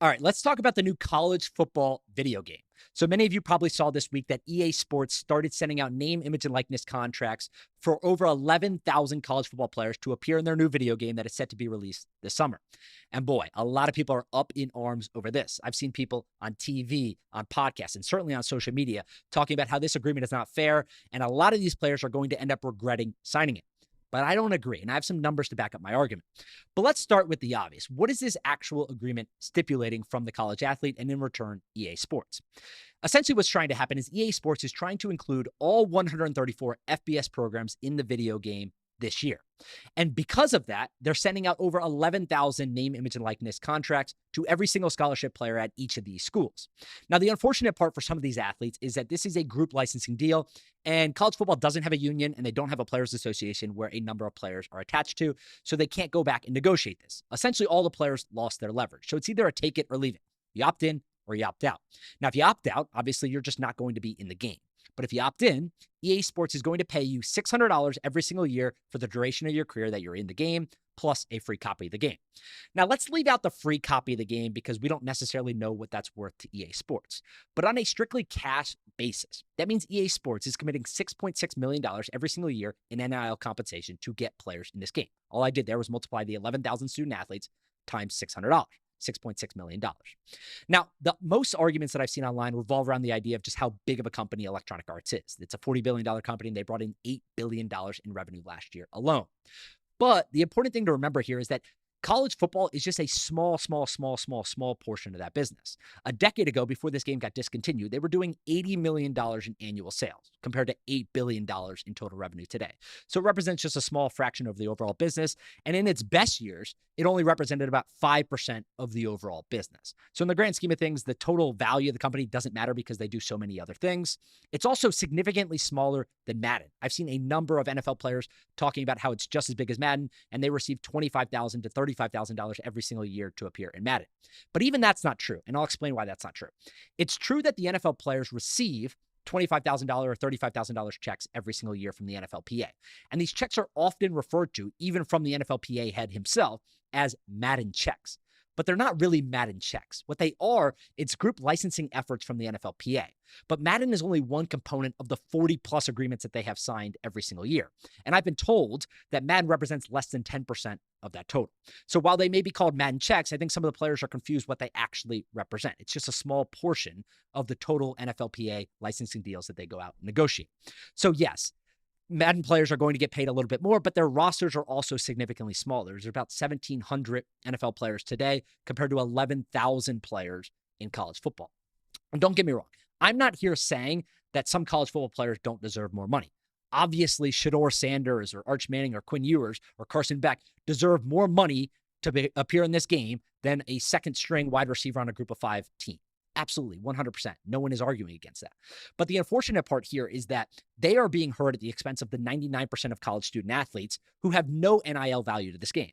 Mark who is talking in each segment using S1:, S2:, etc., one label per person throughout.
S1: All right, let's talk about the new college football video game. So many of you probably saw this week that EA Sports started sending out name, image, and likeness contracts for over 11,000 college football players to appear in their new video game that is set to be released this summer. And boy, a lot of people are up in arms over this. I've seen people on TV, on podcasts, and certainly on social media talking about how this agreement is not fair. And a lot of these players are going to end up regretting signing it. But I don't agree, and I have some numbers to back up my argument. But let's start with the obvious. What is this actual agreement stipulating from the college athlete and in return, EA Sports? Essentially, what's trying to happen is EA Sports is trying to include all 134 FBS programs in the video game this year. And because of that, they're sending out over 11,000 name, image, and likeness contracts to every single scholarship player at each of these schools. Now, the unfortunate part for some of these athletes is that this is a group licensing deal, and college football doesn't have a union and they don't have a players association where a number of players are attached to, so they can't go back and negotiate this. Essentially, all the players lost their leverage. So it's either a take it or leave it. You opt in or you opt out. Now, if you opt out, obviously you're just not going to be in the game. But if you opt in, EA Sports is going to pay you $600 every single year for the duration of your career that you're in the game, plus a free copy of the game. Now, let's leave out the free copy of the game because we don't necessarily know what that's worth to EA Sports. But on a strictly cash basis, that means EA Sports is committing $6.6 million every single year in NIL compensation to get players in this game. All I did there was multiply the 11,000 student athletes times $600. $6.6 million. Now, the most arguments that I've seen online revolve around the idea of just how big of a company Electronic Arts is. It's a $40 billion company, and they brought in $8 billion in revenue last year alone. But the important thing to remember here is that college football is just a small portion of that business. A decade ago, before this game got discontinued, they were doing $80 million in annual sales compared to $8 billion in total revenue today. So it represents just a small fraction of the overall business. And in its best years, it only represented about 5% of the overall business. So in the grand scheme of things, the total value of the company doesn't matter because they do so many other things. It's also significantly smaller than Madden. I've seen a number of NFL players talking about how it's just as big as Madden, and they receive $25,000 to $35,000 every single year to appear in Madden. But even that's not true, and I'll explain why that's not true. It's true that the NFL players receive $25,000 or $35,000 checks every single year from the NFLPA. And these checks are often referred to, even from the NFLPA head himself, as Madden checks. But they're not really Madden checks. What they are, it's group licensing efforts from the NFLPA. But Madden is only one component of the 40+ agreements that they have signed every single year. And I've been told that Madden represents less than 10% of that total. So while they may be called Madden checks, I think some of the players are confused what they actually represent. It's just a small portion of the total NFLPA licensing deals that they go out and negotiate. So yes, Madden players are going to get paid a little bit more, but their rosters are also significantly smaller. There's about 1,700 NFL players today compared to 11,000 players in college football. And don't get me wrong, I'm not here saying that some college football players don't deserve more money. Obviously, Shedeur Sanders or Arch Manning or Quinn Ewers or Carson Beck deserve more money to appear in this game than a second-string wide receiver on a group of 5 team. Absolutely, 100%. No one is arguing against that. But the unfortunate part here is that they are being hurt at the expense of the 99% of college student athletes who have no NIL value to this game.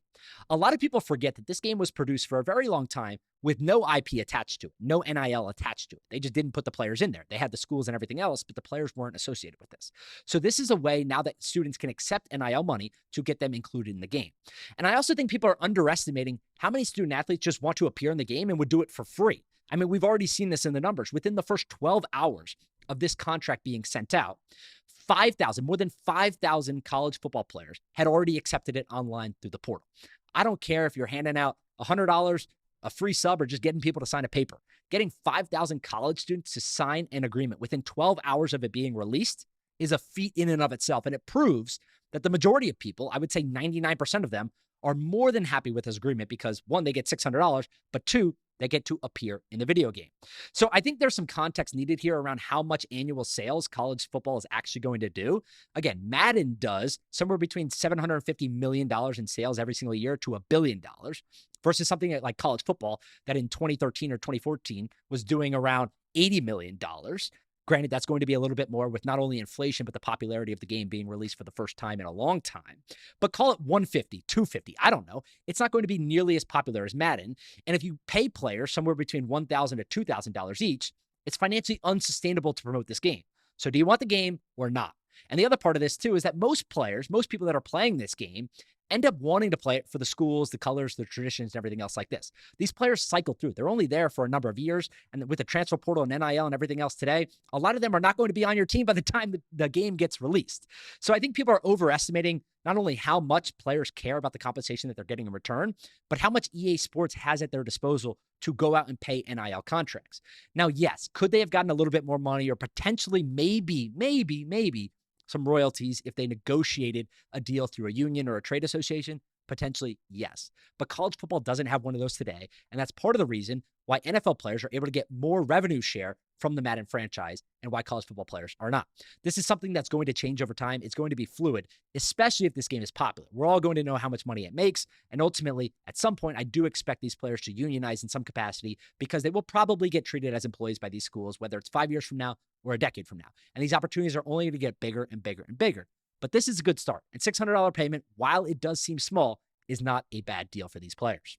S1: A lot of people forget that this game was produced for a very long time with no IP attached to it, no NIL attached to it. They just didn't put the players in there. They had the schools and everything else, but the players weren't associated with this. So this is a way now that students can accept NIL money to get them included in the game. And I also think people are underestimating how many student athletes just want to appear in the game and would do it for free. I mean, we've already seen this in the numbers. Within the first 12 hours of this contract being sent out, more than 5,000 college football players had already accepted it online through the portal. I don't care if you're handing out $100, a free sub, or just getting people to sign a paper. Getting 5,000 college students to sign an agreement within 12 hours of it being released is a feat in and of itself. And it proves that the majority of people, I would say 99% of them, are more than happy with this agreement because, one, they get $600, but two, they get to appear in the video game. So I think there's some context needed here around how much annual sales college football is actually going to do. Again, Madden does somewhere between $750 million in sales every single year to $1 billion versus something like college football that in 2013 or 2014 was doing around $80 million. Granted, that's going to be a little bit more with not only inflation, but the popularity of the game being released for the first time in a long time. But call it 150, 250. I don't know. It's not going to be nearly as popular as Madden. And if you pay players somewhere between $1,000 to $2,000 each, it's financially unsustainable to promote this game. So do you want the game or not? And the other part of this too is that most players, most people that are playing this game end up wanting to play it for the schools, the colors, the traditions, and everything else like this. These players cycle through. They're only there for a number of years. And with the transfer portal and NIL and everything else today, a lot of them are not going to be on your team by the time the game gets released. So I think people are overestimating not only how much players care about the compensation that they're getting in return, but how much EA Sports has at their disposal to go out and pay NIL contracts. Now, yes, could they have gotten a little bit more money or potentially maybe some royalties if they negotiated a deal through a union or a trade association? Potentially, yes. But college football doesn't have one of those today. And that's part of the reason why NFL players are able to get more revenue share from the Madden franchise and why college football players are not. This is something that's going to change over time. It's going to be fluid, especially if this game is popular. We're all going to know how much money it makes. And ultimately, at some point, I do expect these players to unionize in some capacity because they will probably get treated as employees by these schools, whether it's 5 years from now or a decade from now. And these opportunities are only going to get bigger and bigger and bigger. But this is a good start. And $600 payment, while it does seem small, is not a bad deal for these players.